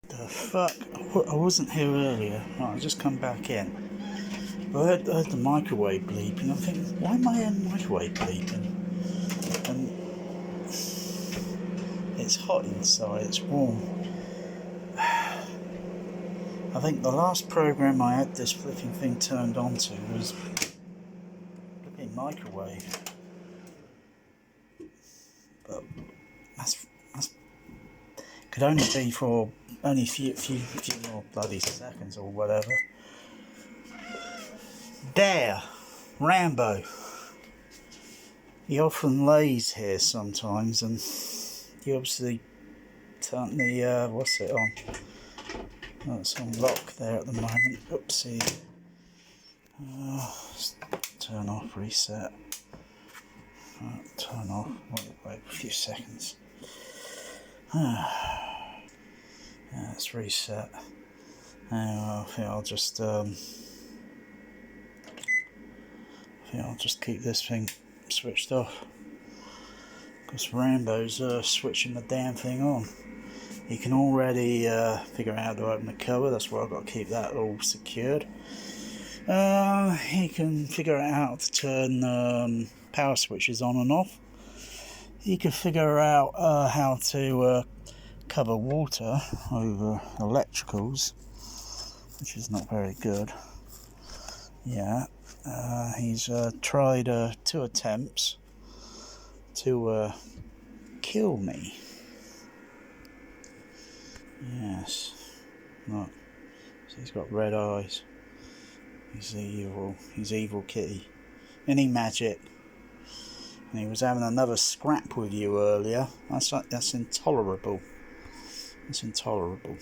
The fuck? I wasn't here earlier. Right, I just come back in. I heard the microwave bleeping. I'm thinking, why am I hearing microwave bleeping? And it's hot inside, it's warm. I think the last program I had this flipping thing turned on to was flipping microwave. But that's could only be for only a few more bloody seconds or whatever. There, Rambo. He often lays here sometimes, and he obviously turned the what's it on? Oh, it's on lock there at the moment. Oopsie. Turn off, reset. Turn off. Wait a few seconds. Yeah, it's reset. I think I'll just keep this thing switched off, because Rambo's switching the damn thing on. He can already figure out how to open the cover. That's why I've got to keep that all secured. He can figure out how to turn power switches on and off. He can figure out how to cover water over electricals, which is not very good. Yeah, he's tried 2 attempts to kill me. Yes, look, so he's got red eyes. He's evil kitty. Any magic? And he was having another scrap with you earlier. That's intolerable. That's intolerable.